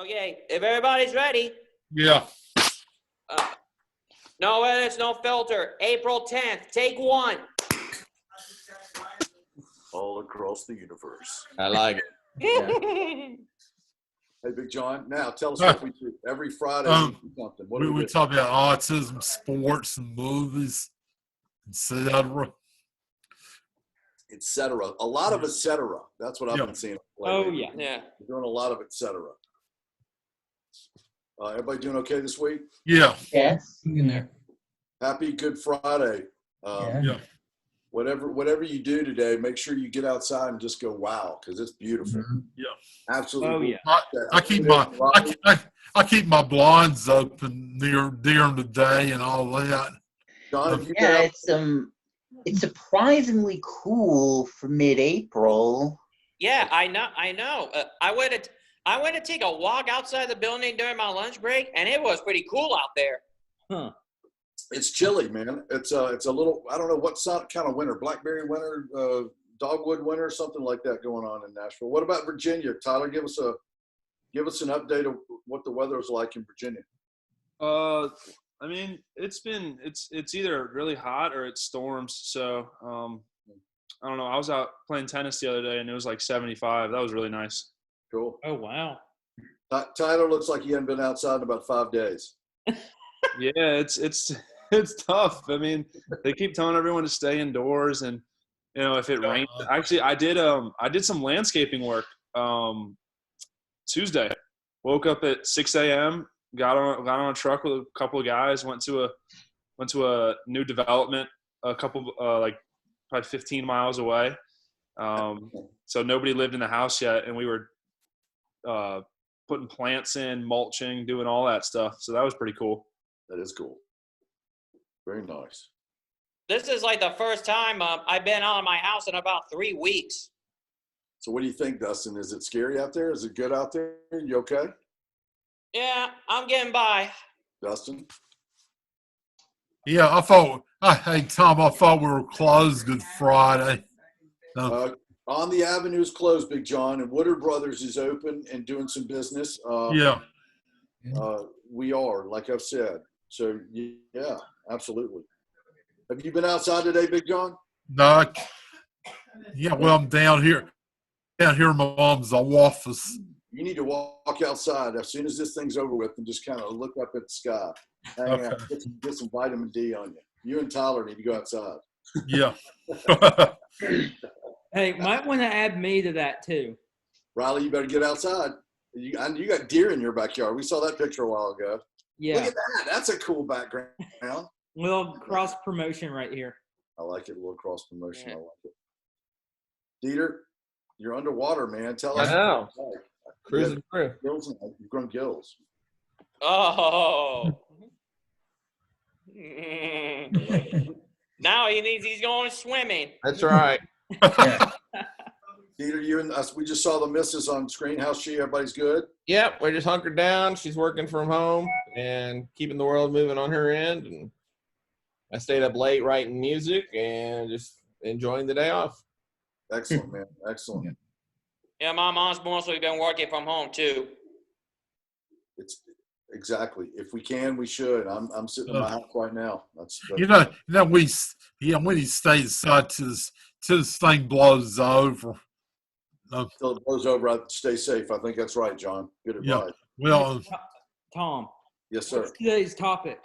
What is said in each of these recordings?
Okay, if everybody's ready. Yeah. No edits, no filter. April 10th, take one. All across the universe. I like it. Yeah. Hey, Big John, now tell us what we do. Every Friday we do something. What do we do? talk about autism, sports, and movies, etc. Et cetera. A lot of et cetera. That's what I've been seeing lately. Oh, yeah. We're doing a lot of et cetera. Everybody doing okay this week? Yeah. Yes. In there. Happy Good Friday. Yeah. Whatever you do today, make sure you get outside and just go wow, because it's beautiful. Yeah. Absolutely. Oh, I keep my blinds open during the day and all that. John, have you Yeah, it's surprisingly cool for mid-April. Yeah, I know. I went to take a walk outside the building during my lunch break, and it was pretty cool out there. Huh. It's chilly, man. It's a little, I don't know what kind of winter, blackberry winter, dogwood winter, something like that going on in Nashville. What about Virginia? Tyler, give us an update of what the weather is like in Virginia. I mean, it's either really hot or it storms. So I don't know. I was out playing tennis the other day and it was like 75. That was really nice. Cool. Oh, wow. Tyler looks like he hadn't been outside in about 5 days. Yeah, it's tough. I mean, they keep telling everyone to stay indoors, and if it rains. Actually, I did some landscaping work Tuesday. Woke up at 6 a.m. Got on a truck with a couple of guys. Went to a new development a couple like probably 15 miles away. So nobody lived in the house yet, and we were putting plants in, mulching, doing all that stuff. So that was pretty cool. That is cool. Very nice. This is like the first time I've been out of my house in about 3 weeks. So what do you think, Dustin? Is it scary out there? Is it good out there? You okay? Yeah, I'm getting by. Dustin? Yeah, hey, Tom, I thought we were closed Good Friday. On the Avenue is closed, Big John, and Woodard Brothers is open and doing some business. Yeah. We are, like I've said. So, yeah, absolutely. Have you been outside today, Big John? No. Yeah, well, I'm down here in my mom's office. You need to walk outside as soon as this thing's over with and just kind of look up at the sky. Hang out, get some vitamin D on you. You and Tyler need to go outside. Yeah. Hey, might want to add me to that too. Riley, you better get outside. You got deer in your backyard. We saw that picture a while ago. Yeah. Look at that. That's a cool background. Little cross promotion right here. I like it. A little cross promotion. Yeah. I like it. Dieter, you're underwater, man. Tell us. I know. Cruising through. You've grown gills. Oh. Now he's going swimming. That's right. Dieter, you and us, we just saw the missus on screen. How's she? Everybody's good? Yep, we're just hunkered down. She's working from home and keeping the world moving on her end. And I stayed up late writing music and just enjoying the day off. Excellent, man. Excellent. Yeah, my mom's mostly been working from home too. It's exactly. If we can, we should. I'm sitting in my house right now. That's we need to stay inside till this thing blows over. Until it blows over, I'd stay safe. I think that's right, John. Good advice. Yeah. Well, Tom. Yes, sir. What's today's topic?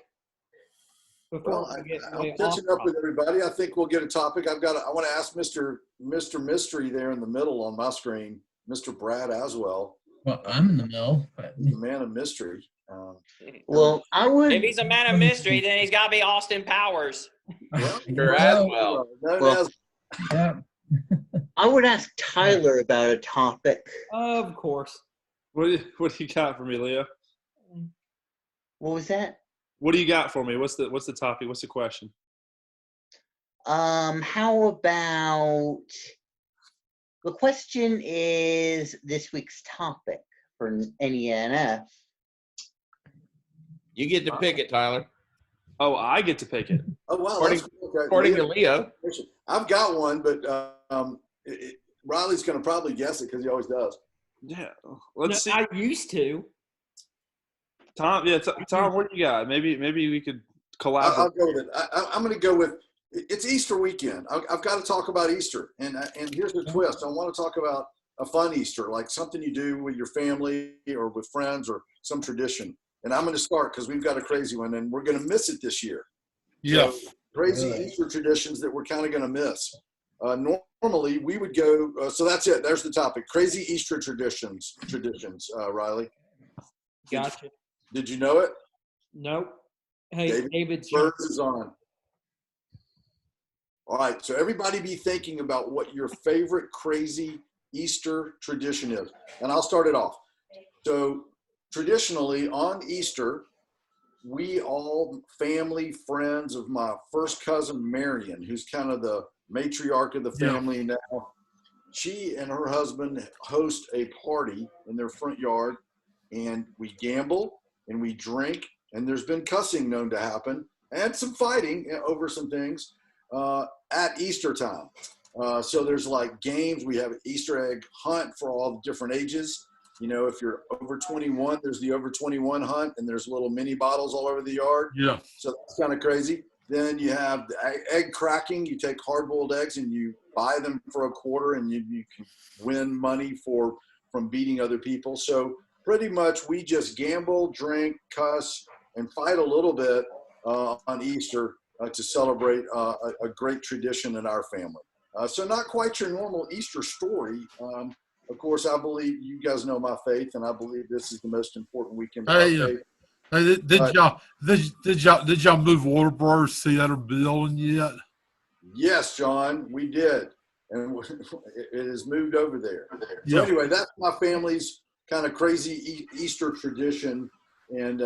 I'm catching up with everybody. I think we'll get a topic. I want to ask Mr. Mystery there in the middle on my screen, Mr. Brad Aswell. Well, I'm in the middle. He's a man of mystery. Well, I would. If he's a man of mystery, then he's got to be Austin Powers. Mr. Aswell. Yeah. I would ask Tyler about a topic. Of course. What do you got for me, Leo? What was that? What do you got for me? What's the topic? What's the question? How about the question is this week's topic for NENF. You get to pick it, Tyler. Oh, I get to pick it. Oh, wow. According to Leo. I've got one, but Riley's going to probably guess it because he always does. Yeah. Let's see. I used to. Tom, yeah, Tom, what do you got? Maybe we could I'll collaborate. go with it. I'm going to go with it's Easter weekend. I've got to talk about Easter, and here's the twist. I want to talk about a fun Easter, like something you do with your family or with friends or some tradition. And I'm going to start because we've got a crazy one, and we're going to miss it this year. Yeah. So crazy Really? Easter traditions that we're kind of going to miss. Normally we would go. So that's it. There's the topic. Crazy Easter traditions. Riley, Gotcha. did you know it? Nope. Hey, David's Birds is on. All right. So everybody be thinking about what your favorite crazy Easter tradition is, and I'll start it off. So traditionally on Easter, we all family friends of my first cousin Marion, who's kind of the matriarch of the family now. She and her husband host a party in their front yard, and we gamble and we drink, and there's been cussing known to happen and some fighting over some things at Easter time. So there's like games. We have an Easter egg hunt for all the different ages. You know, if you're over 21, there's the over 21 hunt, and there's little mini bottles all over the yard. Yeah. So that's kind of crazy. Then you have the egg cracking. You take hard-boiled eggs and you buy them for $0.25, and you can win money from beating other people. So pretty much we just gamble, drink, cuss, and fight a little bit on Easter to celebrate a great tradition in our family. So not quite your normal Easter story. Of course, I believe you guys know my faith, and I believe this is the most important weekend of our faith. Hey, did y'all move Waterboro Seattle building yet? Yes, John, we did, and it has moved over there. So Yeah. anyway, that's my family's kind of crazy Easter tradition, and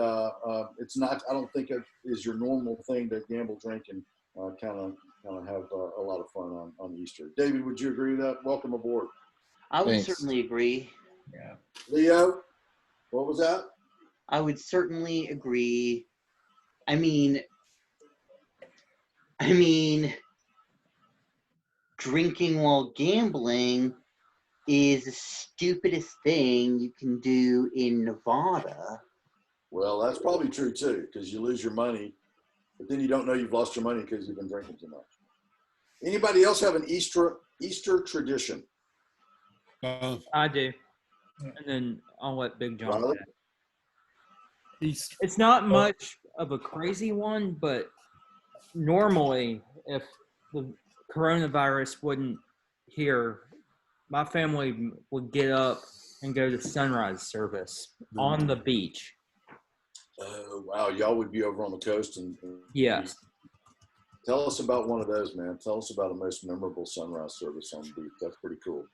it's not. I don't think it is your normal thing to gamble, drink, and kind of have a lot of fun on Easter. David, would you agree with that? Welcome aboard. I would Thanks. certainly agree. Yeah. Leo, what was that? I would certainly agree. I mean, drinking while gambling is the stupidest thing you can do in Nevada. Well, that's probably true too, because you lose your money, but then you don't know you've lost your money because you've been drinking too much. Anybody else have an Easter tradition? I do. And then I'll let Big John. Riley? Easter. It's not much of a crazy one, but normally, if the coronavirus wasn't here, my family would get up and go to sunrise service on the beach. Oh, wow. Y'all would be over on the coast. And Yes. Tell us about one of those, man. Tell us about a most memorable sunrise service on the beach. That's pretty cool.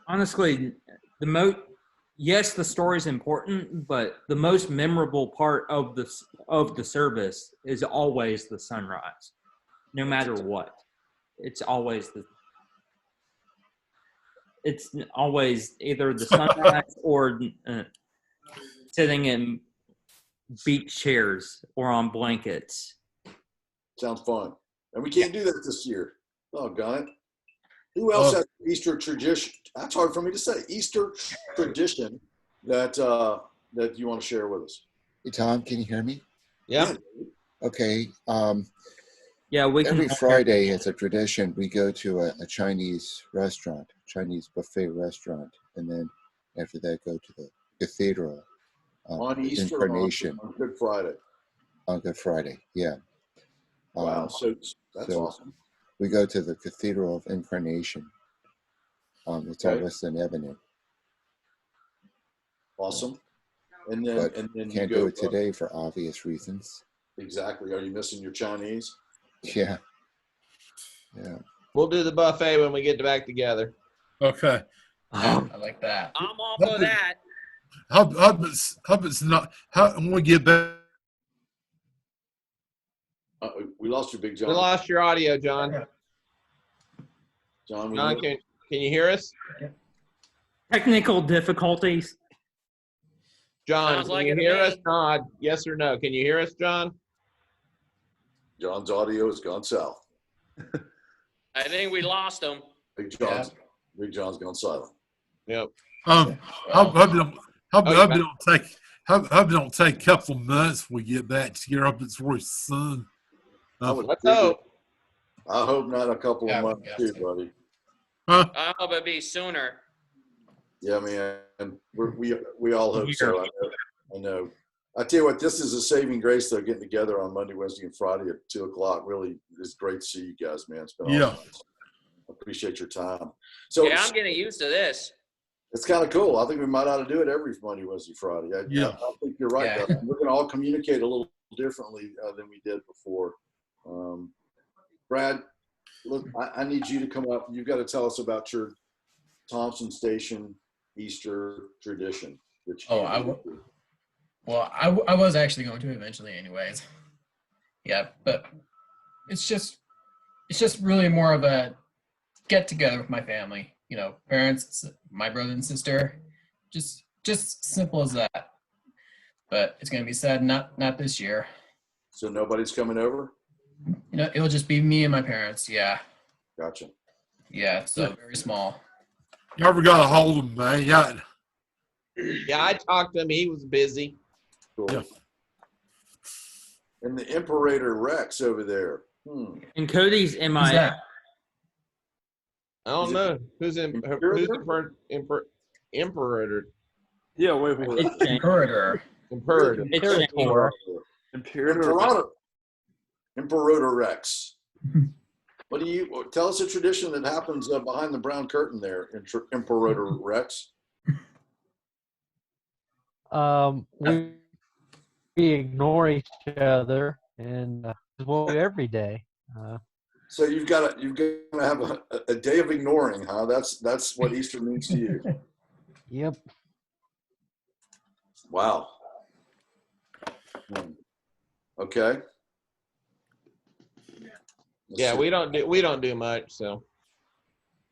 Honestly, yes, the story's important, but the most memorable part of the service is always the sunrise, no matter what. It's always either the sunrise or sitting in beach chairs or on blankets. Sounds fun. And we can't do that this year. Doggone it. Who else has Easter tradition? That's hard for me to say. Easter tradition that you want to share with us. Hey, Tom, can you hear me? Yeah. Okay. Yeah, we can. Every Friday, it's a tradition. We go to a Chinese restaurant, Chinese buffet restaurant, and then after that, go to the cathedral On Easter Incarnation on Good Friday. on Good Friday. Yeah. Wow. So that's so awesome. we go to the Cathedral of Incarnation. It's on Western Avenue. Awesome. And then, But and then can't you go do it today for obvious reasons. Exactly. Are you missing your Chinese? Yeah. Yeah. We'll do the buffet when we get back together. Okay. I like that. I'm all for that. How it's not? How when we get back? We lost you, Big John. We lost your audio, John. John, John, can you hear us? Technical difficulties. John, Sounds can like you it to hear me. us? Nod. Yes or no? Can you hear us, John? John's audio has gone south. I think we lost him. Big John's gone silent. Yep. How Hope, Oh, hope yeah. it don't take. Hope it don't take a couple months when we get back together. Hope it's really soon. I would Let's think it- hope. I hope not a couple Yeah, of months yeah. too, buddy. Huh? I hope it be sooner. Yeah, man. We all hope so. I know. I tell you what, this is a saving grace though. Getting together on Monday, Wednesday, and Friday at 2:00 really is great to see you guys, man. It's been Yeah. awesome. I appreciate your time. So Yeah, I'm getting used to this. it's kind of cool. I think we might ought to do it every Monday, Wednesday, Friday. Yeah. I think you're right. Yeah. Though. We're going to all communicate a little differently than we did before. Brad, look, I need you to come up. You've got to tell us about your Thompson Station Easter tradition. I was actually going to eventually, anyways. Yeah, but it's just really more of a get together with my family. You know, parents, my brother and sister, just simple as that. But it's gonna be sad not this year. So nobody's coming over? You know, it'll just be me and my parents. Yeah, Gotcha. yeah. So very small. You ever got a hold of him, man? Yeah. Yeah, I talked to him. He was busy. Cool. Yeah. And the Imperator Rex over there. And Cody's Who's MIA. that? I don't know who's Imperator. Yeah, wait. It's changed. Imperator. Imperator. It's changed. Imperator Rex. What do you tell us a tradition that happens behind the brown curtain there, Imperator Rex? We ignore each other, and it's what we do every day. So you're gonna have a day of ignoring, huh? That's what Easter means to you. Yep. Wow. Okay. Yeah, we don't do much. So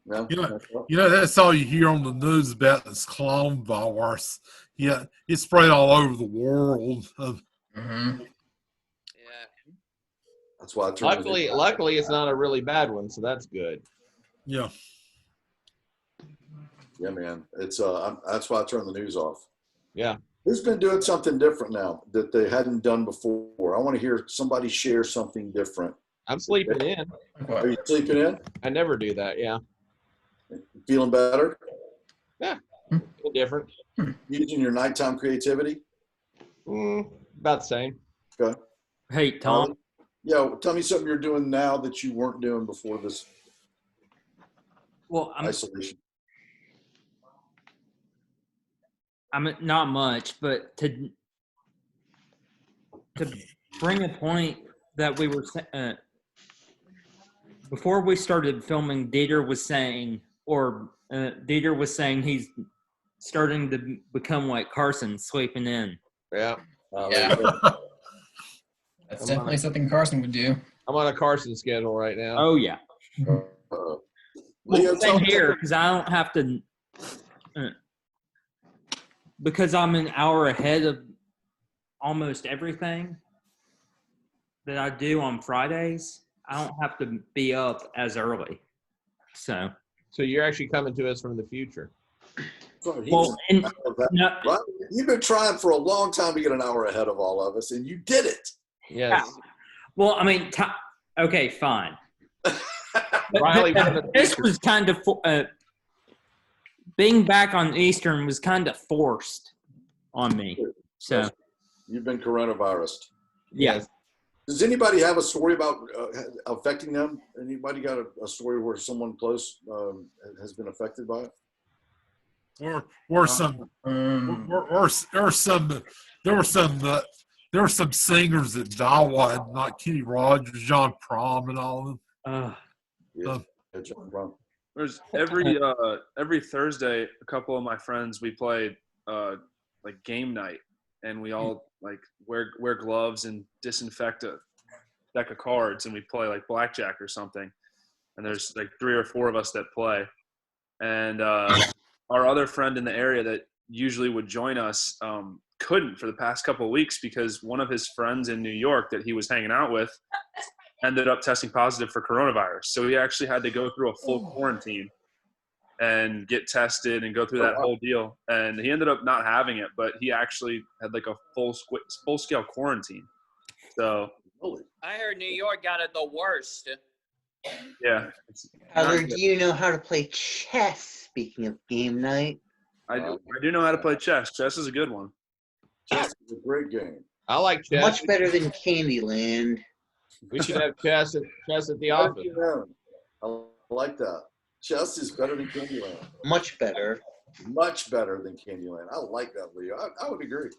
No? You know, that's all you hear on the news about this clone virus. Yeah, it's spread all over the world. Mm-hmm. Yeah. That's why I turned luckily, it's not a really bad one. So that's good. Yeah. Yeah, man. It's that's why I turned the news off. Yeah. Who's been doing something different now that they hadn't done before? I want to hear somebody share something different. I'm sleeping in. Are you sleeping in? I never do that. Yeah. Feeling better? Yeah. A little different. Using your nighttime creativity? About the same. Okay. Hey, Tom. Yeah, tell me something you're doing now that you weren't doing before this Well, isolation. I'm not much, but to bring a point that we were before we started filming, Dieter was saying he's starting to become like Carson, sleeping in. Yeah. Yeah. That's definitely something Carson would do. I'm on a Carson schedule right now. Oh yeah. Leo, Same here because I don't have to. Because I'm an hour ahead of almost everything that I do on Fridays, I don't have to be up as early. So you're actually coming to us from the future. well, and no, right? You've been trying for a long time to get an hour ahead of all of us, and you did it. Yes. well, I mean, okay, fine. Riley, This was kind of being back on Eastern was kind of forced on me. So you've been coronavirus. yeah. Does anybody have a story about affecting them? Anybody got a story where someone close has been affected by it? There were some singers that died, like Kenny Rogers, John Prom, and all of them. John Prom. There's every Thursday, a couple of my friends, we play like game night, and we all like wear gloves and disinfect a deck of cards, and we play like blackjack or something. And there's like 3 or 4 of us that play, and our other friend in the area that usually would join us couldn't for the past couple of weeks because one of his friends in New York that he was hanging out with ended up testing positive for coronavirus. So he actually had to go through a full quarantine. and get tested and go through that whole deal. And he ended up not having it, but he actually had like a full scale quarantine. So I heard New York got it the worst. yeah. Tyler, do you know how to play chess? Speaking of game night, I do know how to play chess. Chess is a good one. Chess is a great game. I like chess. much better than Candyland. We should have chess at the office. I like that. Chess is better than Candyland. Much better. Much better than Candyland. I like that, Leo. I would agree.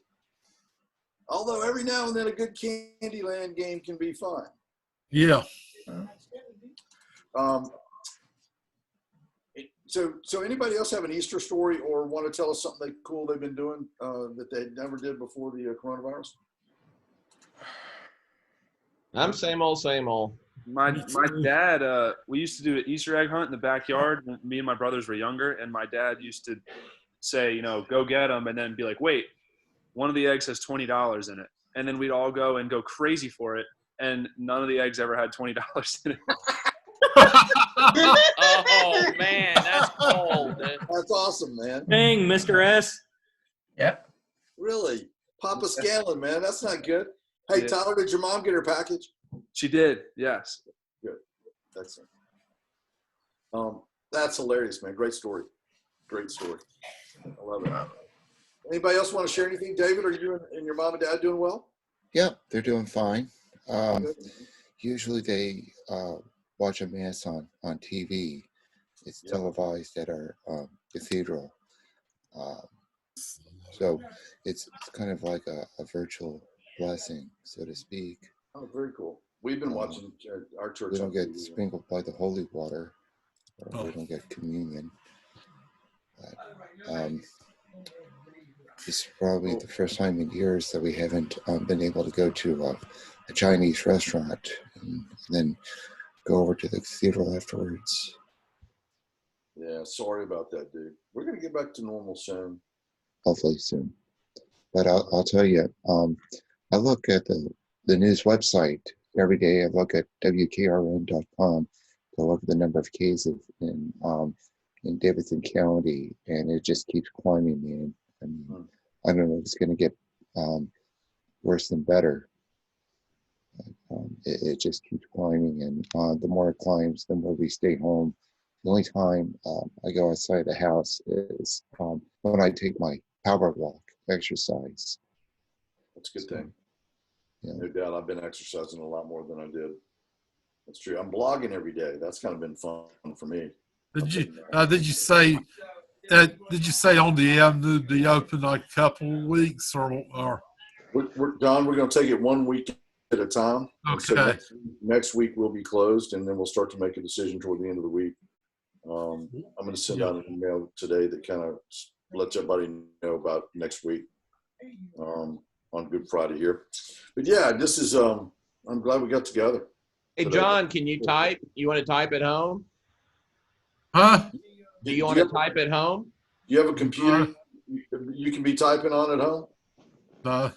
Although every now and then a good Candyland game can be fun. Yeah. So anybody else have an Easter story or want to tell us something cool they've been doing that they never did before the coronavirus? I'm same old, same old. My dad, we used to do an Easter egg hunt in the backyard when me and my brothers were younger, and my dad used to say, go get them, and then be like, wait, one of the eggs has $20 in it. And then we'd all go and go crazy for it, and none of the eggs ever had $20 in it. Oh, man, that's cold. That's awesome, man. Dang, Mr. S. Yep. Really? Papa Scanlon, man. That's not good. Hey, Yeah. Tyler, did your mom get her package? She did, yes. Good. Excellent. That's hilarious, man. Great story. Great story. I love it. Anybody else want to share anything? David, are you and your mom and dad doing well? Yeah, they're doing fine. Usually they watch a mass on TV. It's televised at our cathedral. So it's kind of like a virtual blessing, so to speak. Oh, very cool. We've been watching our church. We don't on get TV. sprinkled by the holy water, or we don't get communion. But, it's probably the first time in years that we haven't been able to go to a Chinese restaurant and then go over to the cathedral afterwards. Yeah, sorry about that, dude. We're going to get back to normal soon. Hopefully soon. But I'll tell you, I look at the news website every day. I look at WKRN.com to look at the number of cases in Davidson County, and it just keeps climbing, man. I mean, I don't know if it's going to get worse than better. It just keeps climbing, and the more it climbs, the more we stay home. The only time I go outside the house is when I take my power walk exercise. That's a good thing. Yeah. No doubt. I've been exercising a lot more than I did. That's true. I'm blogging every day. That's kind of been fun for me. Did you say on the avenue be open like a couple of weeks or John, we're going to take it 1 week at a time. Okay. So next week we'll be closed, and then we'll start to make a decision toward the end of the week. I'm going to send out an email today that kind of lets everybody know about next week on Good Friday here. But yeah, this is I'm glad we got together. Hey, John, can you type? You want to type at home? Huh? Do you want to type at home? Do you have a computer you can be typing on at home?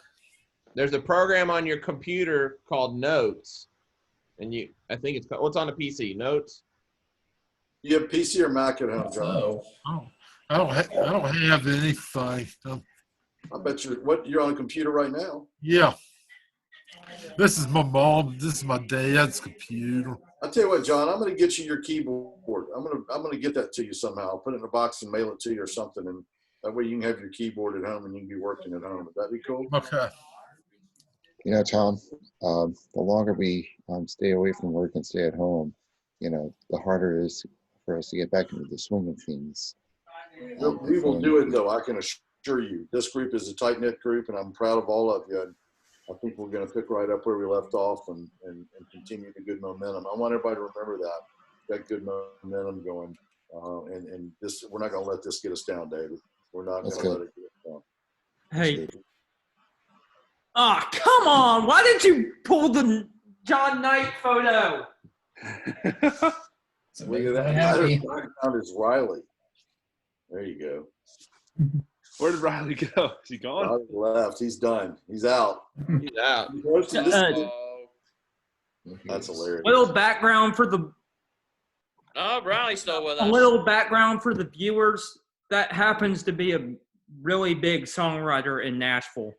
There's a program on your computer called Notes, and I think it's called, what's on a PC? Notes. You have PC or Mac at home, John? I don't have anything. I bet you're on a computer right now. Yeah. This is my mom. This is my dad's computer. I'll tell you what, John, I'm going to get you your keyboard. I'm going to get that to you somehow. I'll put it in a box and mail it to you or something, and that way you can have your keyboard at home and you can be working at home. Would that be cool? Okay. Tom, the longer we stay away from work and stay at home, the harder it is for us to get back into the swing of things. We will do it, though. I can assure you. This group is a tight-knit group, and I'm proud of all of you. And I think we're going to pick right up where we left off and continue the good momentum. I want everybody to remember that. Got good momentum going. And this, we're not going to let this get us down, David. We're not going to let it get us down. Hey. Oh, come on. Why did you pull the John Knight photo? Look at that. Background is Riley. There you go. Where did Riley go? Is he gone? Riley left. He's done. He's out. He's out. That's hilarious. Little background for the Oh, Riley's still with A us. little background for the viewers. That happens to be a really big songwriter in Nashville.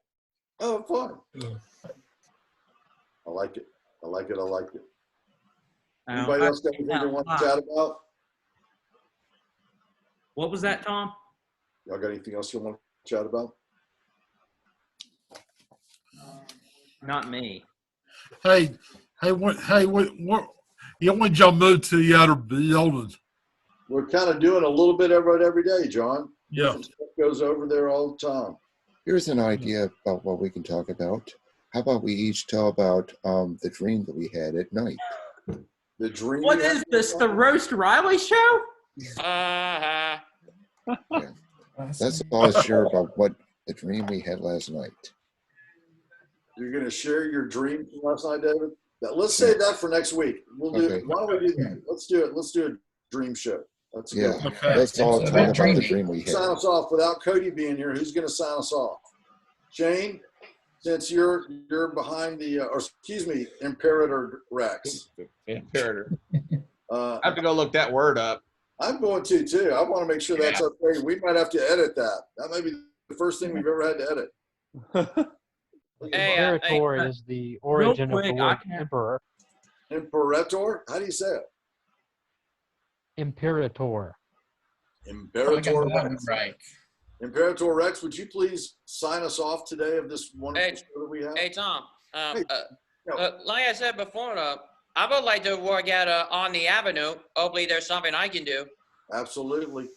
Oh, fun. I like it. I like it. I like it. Anybody else got anything they want to chat about? What was that, Tom? Y'all got anything else you want to chat about? Not me. Hey, what? Yeah, when y'all move to the other building? We're kind of doing a little bit of it every day, John. Yeah. Different stuff goes over there all the time. Here's an idea about what we can talk about. How about we each tell about the dream that we had at night? The dream. What is this? The Roast Riley show? Uh-huh. Yeah. Let's all share about what the dream we had last night. You're going to share your dream from last night, David? Let's save that for next week. We'll do. Okay. Why don't we do that? Let's do it. Let's do a dream show. That's Yeah. good. Okay. Let's all It's talk about about the dreaming. dream we had. Sign us off without Cody being here. Who's going to sign us off? Shane, since you're behind the, or excuse me, Imperator Rex. Imperator. Uh, I have to go look that word up. I'm going to too. I want to make sure that's okay. We might have to edit that. That may be the first thing we've ever had to edit. Hey, Imperator is the origin of the quick, I word can- emperor. Imperator? How do you say it? Imperator. I got Imperator that one Rex. right. Imperator Rex, would you please sign us off today of this wonderful Hey, show that we have? Hey, Tom. Hey, no. Like I said before, I would like to work at on the Avenue. Hopefully, there's something I can do. Absolutely.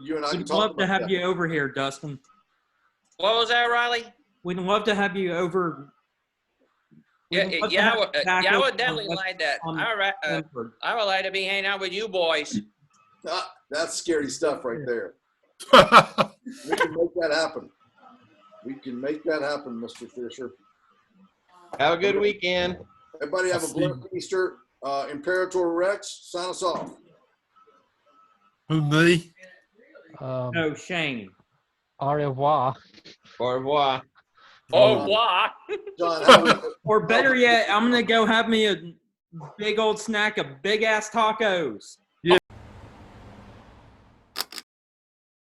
You and I can We'd talk love to about have that. you over here, Dustin. What was that, Riley? We'd love to have you over. Yeah, We'd love to yeah, have you back I over would definitely on like that. on Stanford. I would like to be hanging out with you boys. Ah, that's scary stuff right there. We can make that happen. We can make that happen, Mr. Fisher. Have a good weekend. Everybody have a blessed Easter. Imperator Rex, sign us off. Who, me? No, Shane. Au revoir. Au revoir. Oh, what? John, how we, Or better yet, I'm gonna go have me a big old snack of big ass tacos.